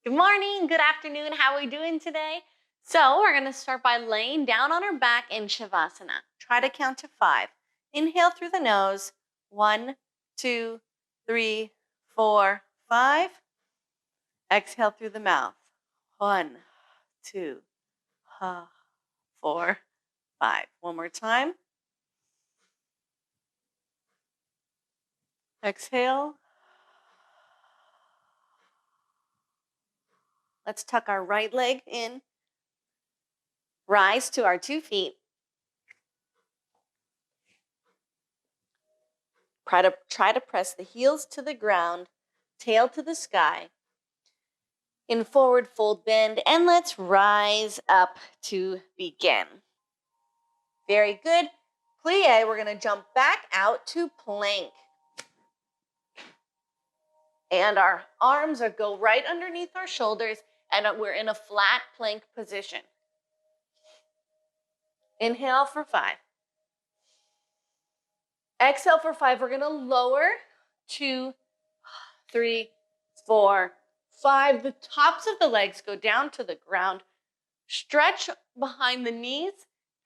Good morning, good afternoon. How are we doing today? So we're going to start by laying down on our back in Shavasana. Try to count to 5. Inhale through the nose. 1, 2, 3, 4, 5. Exhale through the mouth. 1, 2, 4, 5. One more time. Exhale. Let's tuck our right leg in. Rise to our 2 feet. Try to press the heels to the ground, tail to the sky. In forward fold bend, and let's rise up to begin. Very good. Plie, we're going to jump back out to plank. And our arms go right underneath our shoulders, and we're in a flat plank position. Inhale for 5. Exhale for 5. We're going to lower. 2, 3, 4, 5. The tops of the legs go down to the ground. Stretch behind the knees,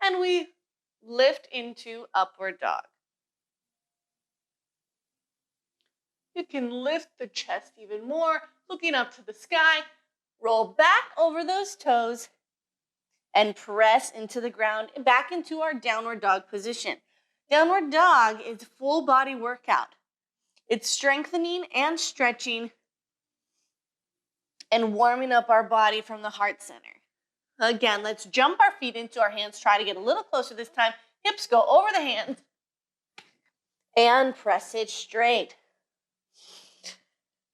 and we lift into upward dog. You can lift the chest even more, looking up to the sky. Roll back over those toes and press into the ground, back into our downward dog position. Downward dog is a full body workout. It's strengthening and stretching and warming up our body from the heart center. Again, let's jump our feet into our hands. Try to get a little closer this time. Hips go over the hands and press it straight.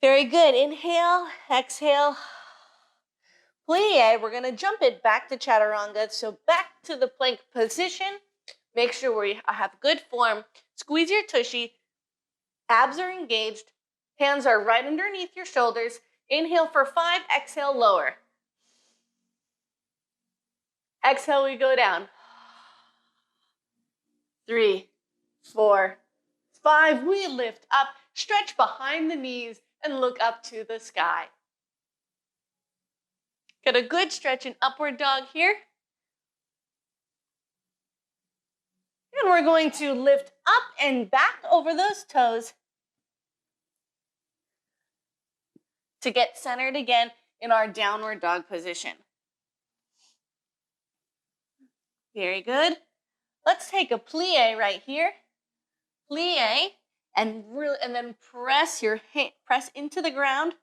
Very good. Inhale, exhale. Plie, we're going to jump it back to chaturanga. So back to the plank position. Make sure we have good form. Squeeze your tushy. Abs are engaged. Hands are right underneath your shoulders. Inhale for 5, exhale, lower. Exhale, we go down. 3, 4, 5. We lift up, stretch behind the knees, and look up to the sky. Get a good stretch in upward dog here. And we're going to lift up and back over those toes to get centered again in our downward dog position. Very good. Let's take a plie right here. Plie, and then press into the ground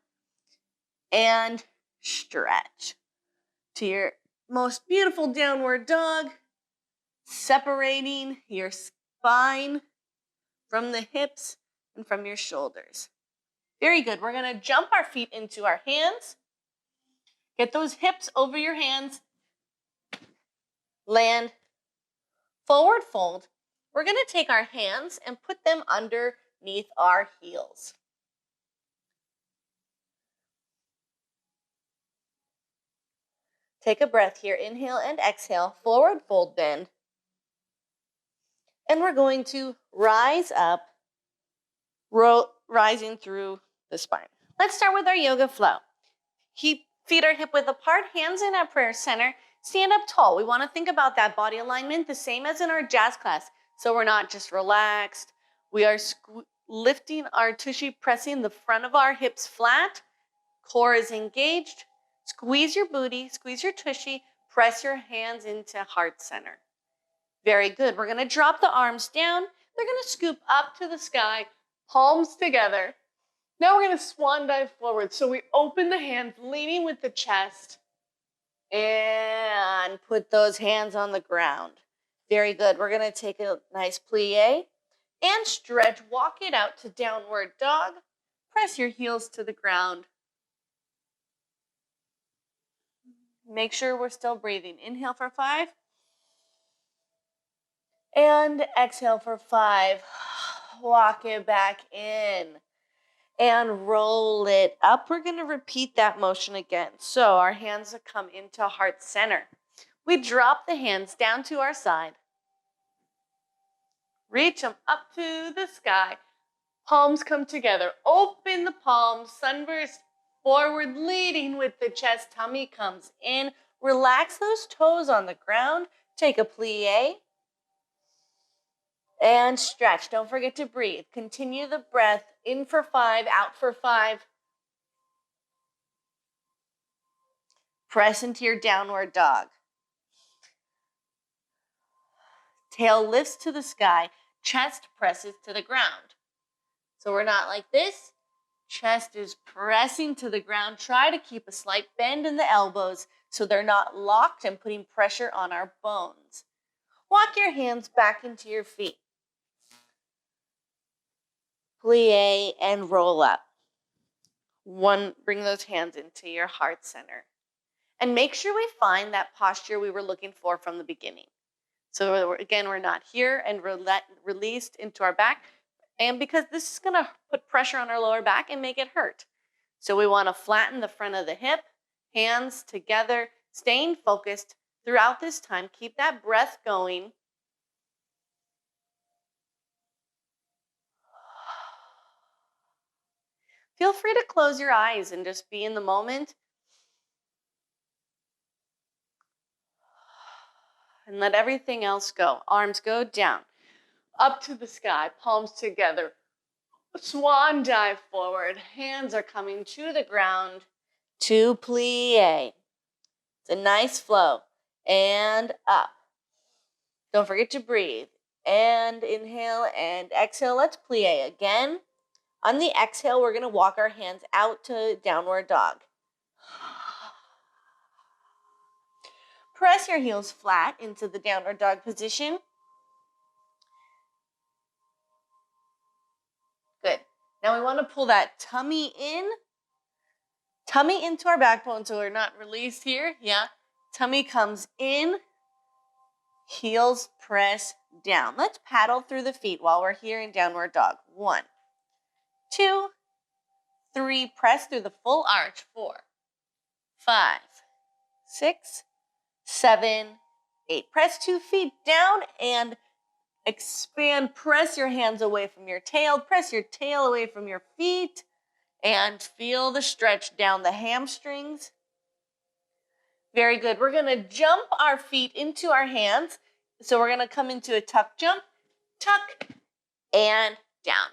and stretch to your most beautiful downward dog, separating your spine from the hips and from your shoulders. Very good. We're going to jump our feet into our hands. Get those hips over your hands. Land. Forward fold. We're going to take our hands and put them underneath our heels. Take a breath here. Inhale and exhale. Forward fold bend. And we're going to rise up, rising through the spine. Let's start with our yoga flow. Feet are hip width apart, hands in our prayer center. Stand up tall. We want to think about that body alignment the same as in our jazz class. So we're not just relaxed. We are lifting our tushy, pressing the front of our hips flat. Core is engaged. Squeeze your booty, squeeze your tushy, press your hands into heart center. Very good. We're going to drop the arms down. They're going to scoop up to the sky, palms together. Now we're going to swan dive forward. So we open the hands, leaning with the chest, and put those hands on the ground. Very good. We're going to take a nice plie and stretch. Walk it out to downward dog. Press your heels to the ground. Make sure we're still breathing. Inhale for 5. And exhale for 5. Walk it back in. And roll it up. We're going to repeat that motion again. So our hands come into heart center. We drop the hands down to our side. Reach them up to the sky. Palms come together. Open the palms. Sunburst Forward leading with the chest, tummy comes in. Relax those toes on the ground. Take a plie. And stretch. Don't forget to breathe. Continue the breath. In for 5, out for 5. Press into your downward dog. Tail lifts to the sky. Chest presses to the ground. So we're not like this. Chest is pressing to the ground. Try to keep a slight bend in the elbows so they're not locked and putting pressure on our bones. Walk your hands back into your feet. Plie and roll up. Bring those hands into your heart center. And make sure we find that posture we were looking for from the beginning. So again, we're not here and released into our back. And because this is gonna put pressure on our lower back and make it hurt. So we wanna flatten the front of the hip, hands together, staying focused throughout this time. Keep that breath going. Feel free to close your eyes and just be in the moment. And let everything else go. Arms go down, up to the sky, palms together. Swan dive forward. Hands are coming to the ground. To plie. It's a nice flow. And up. Don't forget to breathe. And inhale and exhale. Let's plie again. On the exhale, we're going to walk our hands out to downward dog. Press your heels flat into the downward dog position. Good. Now we want to pull that tummy into our backbone so we're not released here. Yeah. Tummy comes in. Heels press down. Let's paddle through the feet while we're here in downward dog. 1, 2, 3. Press through the full arch. 4, 5, 6, 7, 8. Press 2 feet down and expand. Press your hands away from your tail. Press your tail away from your feet. And feel the stretch down the hamstrings. Very good. We're going to jump our feet into our hands. So we're going to come into a tuck jump, tuck, and down.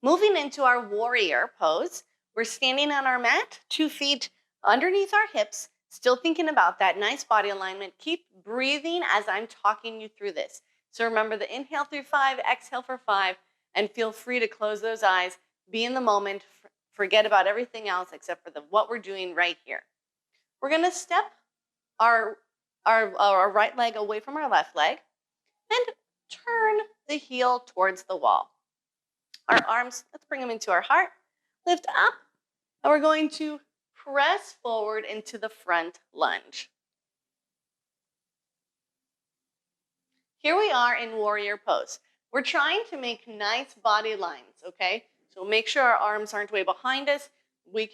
Moving into our warrior pose. We're standing on our mat, 2 feet underneath our hips, still thinking about that nice body alignment. Keep breathing as I'm talking you through this. So remember the inhale through 5, exhale for 5, and feel free to close those eyes. Be in the moment. Forget about everything else except for what we're doing right here. We're going to step our right leg away from our left leg and turn the heel towards the wall. Our arms, let's bring them into our heart. Lift up, and we're going to press forward into the front lunge. Here we are in warrior pose. We're trying to make nice body lines, okay? So make sure our arms aren't way behind us. We're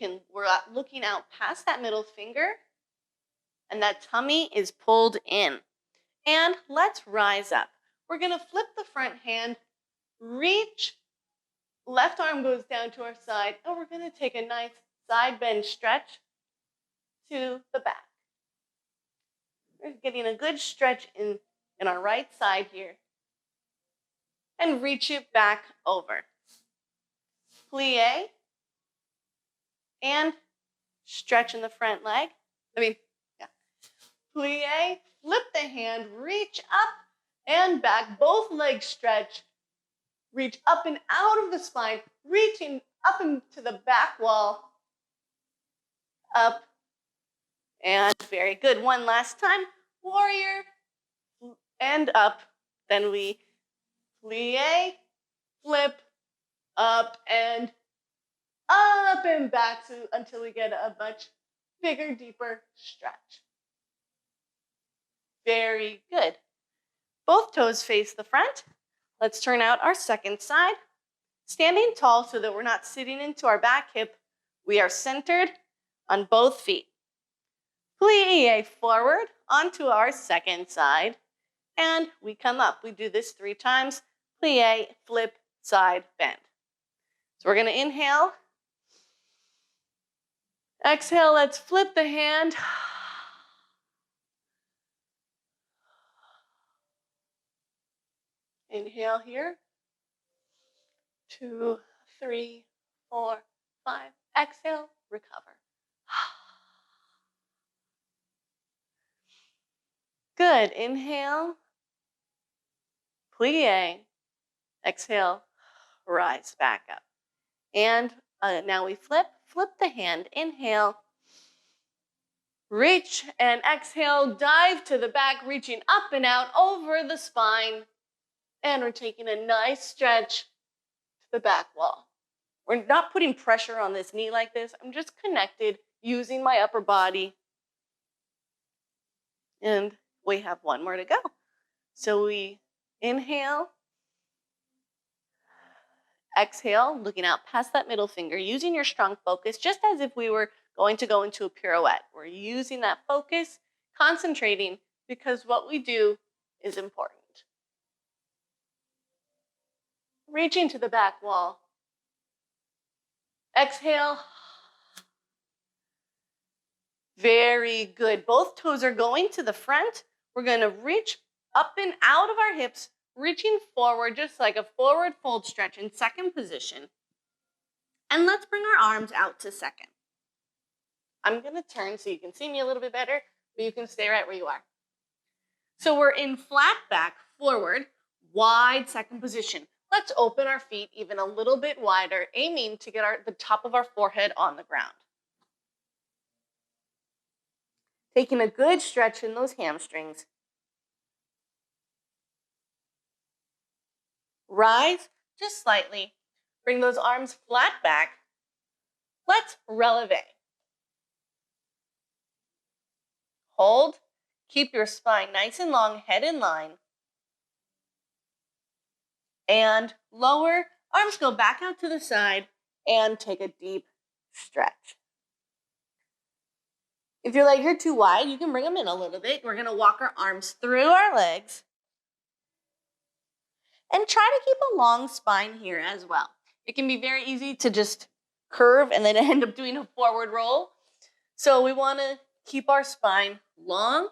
looking out past that middle finger, and that tummy is pulled in. And let's rise up. We're gonna flip the front hand, reach, left arm goes down to our side, and we're gonna take a nice side bend stretch to the back. We're getting a good stretch in our right side here. And reach it back over. Plie. And stretch in the front leg. Plie, flip the hand, reach up and back. Both legs stretch. Reach up and out of the spine, reaching up into the back wall. Up. And very good. One last time. Warrior. And up. Then we plie, flip, up and back until we get a much bigger, deeper stretch. Very good. Both toes face the front. Let's turn out our second side. Standing tall so that we're not sitting into our back hip. We are centered on both feet. Plie forward onto our second side. And we come up. We do this 3 times. Plie, flip, side, bend. So we're going to inhale. Exhale, let's flip the hand. Inhale here. 2, 3, 4, 5. Exhale, recover. Good. Inhale. Plie. Exhale. Rise back up. And now we flip the hand. Inhale. Reach and exhale. Dive to the back, reaching up and out over the spine. And we're taking a nice stretch to the back wall. We're not putting pressure on this knee like this. I'm just connected using my upper body. And we have one more to go. So we inhale. Exhale, looking out past that middle finger, using your strong focus, just as if we were going to go into a pirouette. We're using that focus, concentrating, because what we do is important. Reaching to the back wall. Exhale. Very good. Both toes are going to the front. We're going to reach up and out of our hips, reaching forward, just like a forward fold stretch in second position. And let's bring our arms out to second. I'm going to turn so you can see me a little bit better, but you can stay right where you are. So we're in flat back, forward, wide second position. Let's open our feet even a little bit wider, aiming to get the top of our forehead on the ground. Taking a good stretch in those hamstrings. Rise just slightly. Bring those arms flat back. Let's releve. Hold. Keep your spine nice and long, head in line. And lower. Arms go back out to the side and take a deep stretch. If your legs are too wide, you can bring them in a little bit. We're going to walk our arms through our legs. And try to keep a long spine here as well. It can be very easy to just curve and then end up doing a forward roll. So we want to keep our spine long,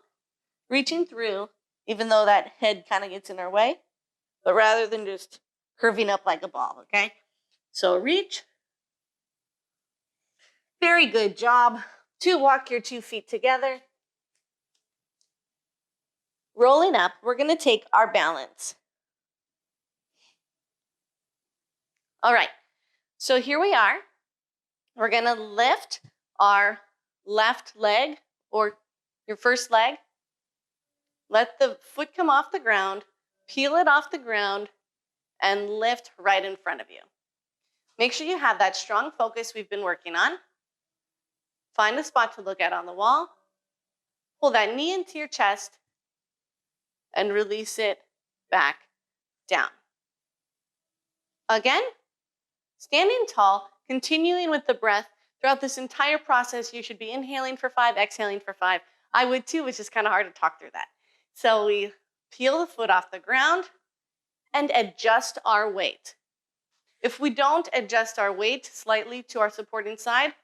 reaching through, even though that head kind of gets in our way, but rather than just curving up like a ball, okay? So reach. Very good job. Walk your 2 feet together. Rolling up, we're going to take our balance. All right, so here we are. We're going to lift our left leg, or your first leg. Let the foot come off the ground, peel it off the ground, and lift right in front of you. Make sure you have that strong focus we've been working on. Find a spot to look at on the wall. Pull that knee into your chest and release it back down. Again, standing tall, continuing with the breath. Throughout this entire process, you should be inhaling for 5, exhaling for 5. I would too, which is kind of hard to talk through that. So we peel the foot off the ground and adjust our weight. If we don't adjust our weight slightly to our supporting side,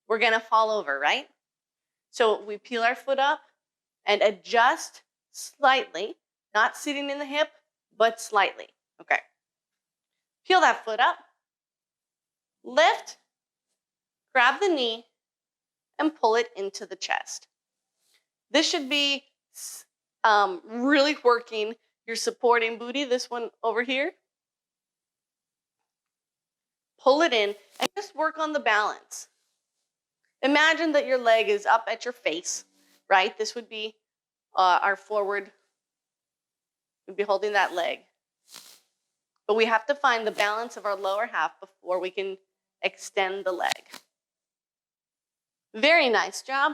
we're going to fall over, right? So we peel our foot up and adjust slightly, not sitting in the hip, but slightly. Okay. Peel that foot up, lift, grab the knee, and pull it into the chest. This should be really working your supporting booty, this one over here. Pull it in and just work on the balance. Imagine that your leg is up at your face, right? This would be our forward. We'd be holding that leg. But we have to find the balance of our lower half before we can extend the leg. Very nice job.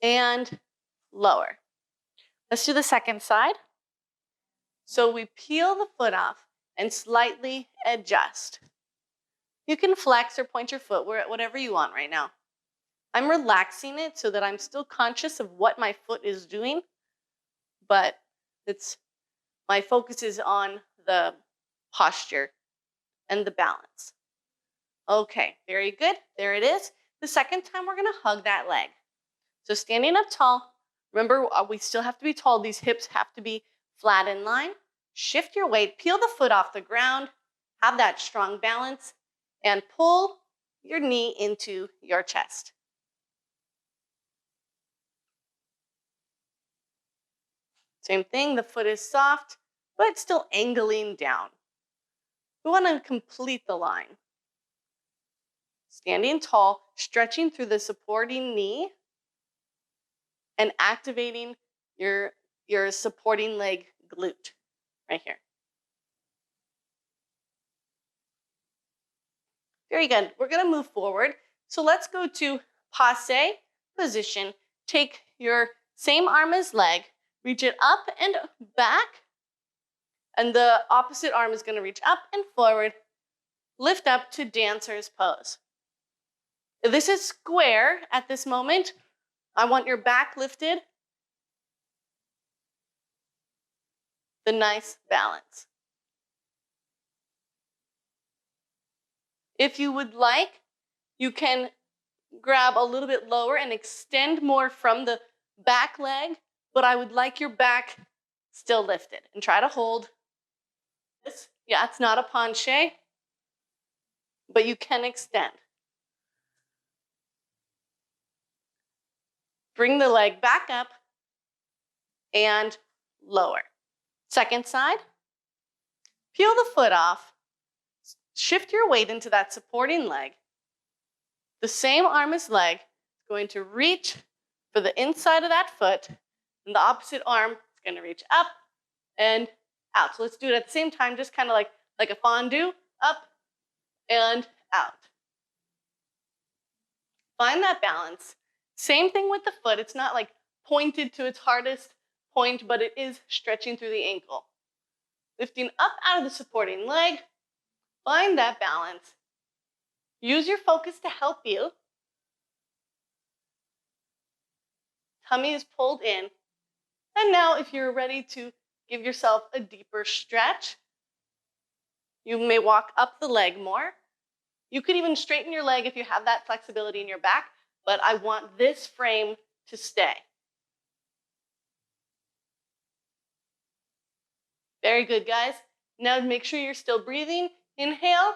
And lower. Let's do the second side. So we peel the foot off and slightly adjust. You can flex or point your foot whatever you want right now. I'm relaxing it so that I'm still conscious of what my foot is doing, but my focus is on the posture and the balance. Okay, very good. There it is. The second time, we're gonna hug that leg. So standing up tall, remember we still have to be tall. These hips have to be flat in line. Shift your weight, peel the foot off the ground, have that strong balance, and pull your knee into your chest. Same thing, the foot is soft, but still angling down. We want to complete the line. Standing tall, stretching through the supporting knee, and activating your supporting leg glute right here. Very good. We're going to move forward. So let's go to passe position. Take your same arm as leg, reach it up and back, and the opposite arm is going to reach up and forward. Lift up to dancer's pose. If this is square at this moment, I want your back lifted. The nice balance. If you would like, you can grab a little bit lower and extend more from the back leg, but I would like your back still lifted. And try to hold this. Yeah, it's not a penché, but you can extend. Bring the leg back up and lower. Second side. Peel the foot off. Shift your weight into that supporting leg. The same arm as leg is going to reach for the inside of that foot, and the opposite arm is going to reach up and out. So let's do it at the same time, just kind of like a fondue, up and out. Find that balance. Same thing with the foot. It's not like pointed to its hardest point, but it is stretching through the ankle. Lifting up out of the supporting leg. Find that balance. Use your focus to help you. Tummy is pulled in. And now if you're ready to give yourself a deeper stretch, you may walk up the leg more. You could even straighten your leg if you have that flexibility in your back, but I want this frame to stay. Very good, guys. Now make sure you're still breathing. Inhale.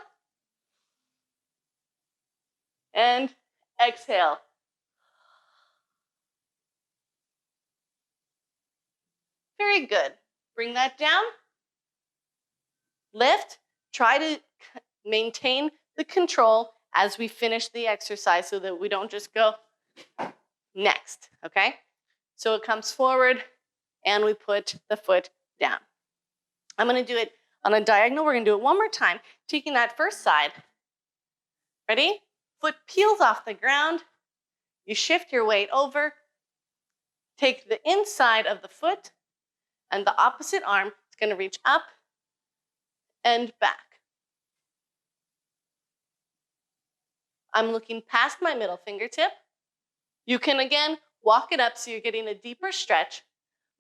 And exhale. Very good. Bring that down. Lift. Try to maintain the control as we finish the exercise so that we don't just go next, okay? So it comes forward and we put the foot down. I'm going to do it on a diagonal. We're going to do it one more time, taking that first side. Ready? Foot peels off the ground. You shift your weight over. Take the inside of the foot, and the opposite arm is going to reach up and back. I'm looking past my middle fingertip. You can, again, walk it up so you're getting a deeper stretch.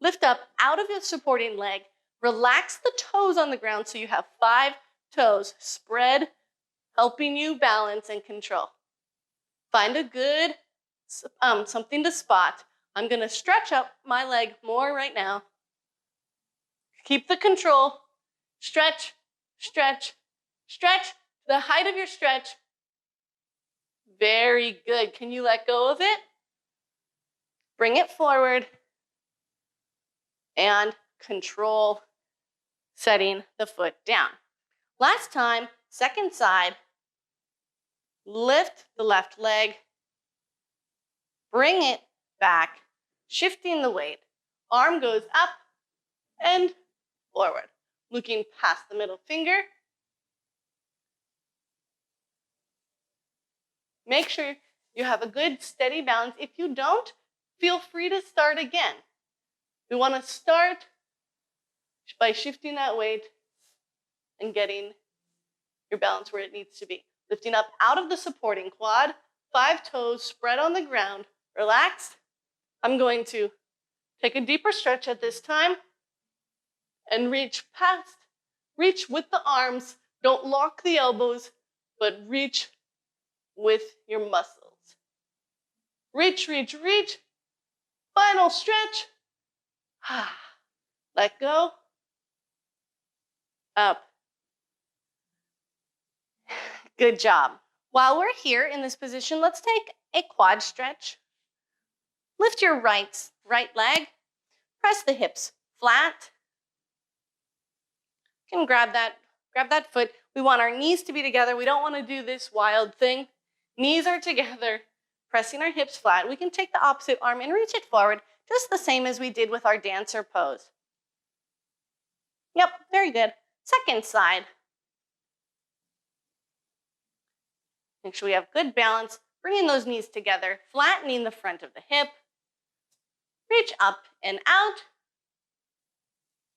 Lift up out of your supporting leg. Relax the toes on the ground so you have 5 toes spread, helping you balance and control. Find a good something to spot. I'm going to stretch up my leg more right now. Keep the control. Stretch, stretch, stretch. The height of your stretch. Very good. Can you let go of it? Bring it forward. And control setting the foot down. Last time, second side. Lift the left leg. Bring it back. Shifting the weight. Arm goes up and forward. Looking past the middle finger. Make sure you have a good steady balance. If you don't, feel free to start again. We want to start by shifting that weight and getting your balance where it needs to be. Lifting up out of the supporting quad, 5 toes spread on the ground, relax. I'm going to take a deeper stretch at this time and reach with the arms. Don't lock the elbows, but reach with your muscles. Reach, reach, reach. Final stretch. Let go. Up. Good job. While we're here in this position, let's take a quad stretch. Lift your right leg. Press the hips flat. You can grab that foot. We want our knees to be together. We don't want to do this wild thing. Knees are together, pressing our hips flat. We can take the opposite arm and reach it forward, just the same as we did with our dancer pose. Yep, very good. Second side. Make sure we have good balance, bringing those knees together, flattening the front of the hip. Reach up and out.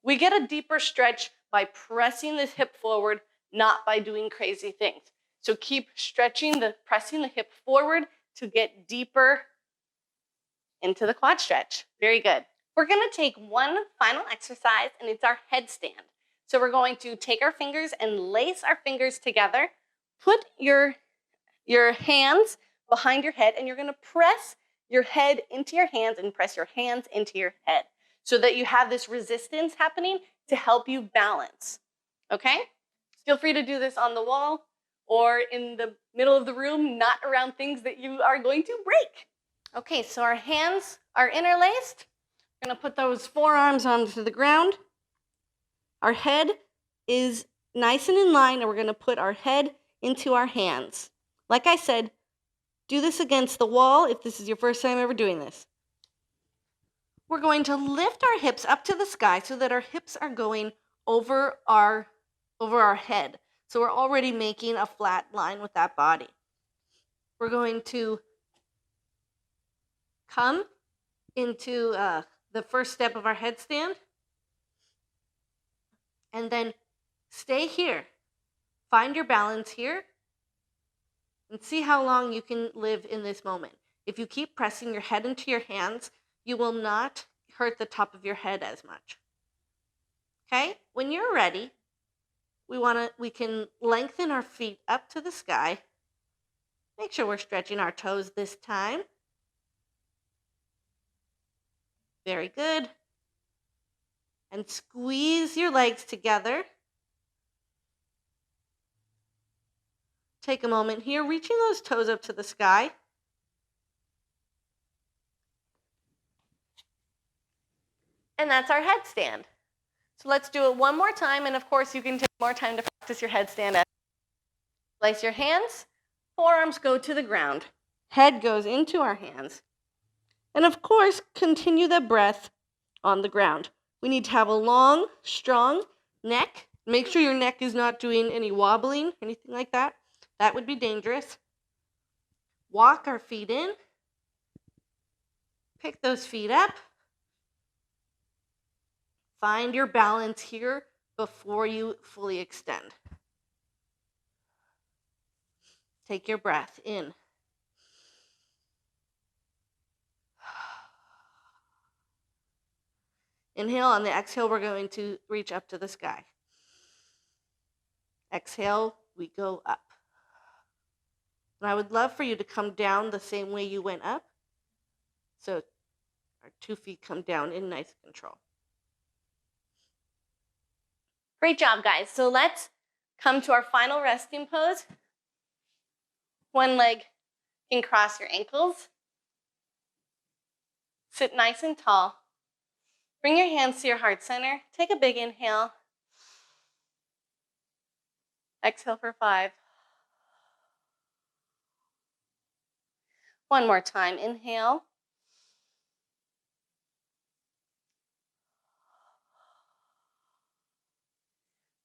We get a deeper stretch by pressing this hip forward, not by doing crazy things. So keep stretching, pressing the hip forward to get deeper into the quad stretch. Very good. We're going to take one final exercise, and it's our headstand. So we're going to take our fingers and lace our fingers together. Put your hands behind your head, and you're going to press your head into your hands and press your hands into your head so that you have this resistance happening to help you balance. Okay? Feel free to do this on the wall or in the middle of the room, not around things that you are going to break. Okay, so our hands are interlaced. We're going to put those forearms onto the ground. Our head is nice and in line, and we're going to put our head into our hands. Like I said, do this against the wall if this is your first time ever doing this. We're going to lift our hips up to the sky so that our hips are going over our head. So we're already making a flat line with that body. We're going to come into the first step of our headstand and then stay here. Find your balance here and see how long you can live in this moment. If you keep pressing your head into your hands, you will not hurt the top of your head as much. Okay? When you're ready, we can lengthen our feet up to the sky. Make sure we're stretching our toes this time. Very good. And squeeze your legs together. Take a moment here, reaching those toes up to the sky. And that's our headstand. So let's do it one more time, and of course you can take more time to practice your headstand. Place your hands, forearms go to the ground, head goes into our hands. And of course, continue the breath on the ground. We need to have a long, strong neck. Make sure your neck is not doing any wobbling, anything like that. That would be dangerous. Walk our feet in. Pick those feet up. Find your balance here before you fully extend. Take your breath in. Inhale. On the exhale, we're going to reach up to the sky. Exhale, we go up. And I would love for you to come down the same way you went up. So our 2 feet come down in nice control. Great job, guys. So let's come to our final resting pose. One leg can cross your ankles. Sit nice and tall. Bring your hands to your heart center. Take a big inhale. Exhale for 5. One more time. Inhale.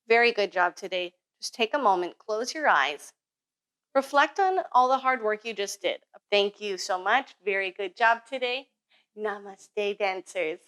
Very good job today. Just take a moment, close your eyes. Reflect on all the hard work you just did. Thank you so much. Very good job today. Namaste, dancers.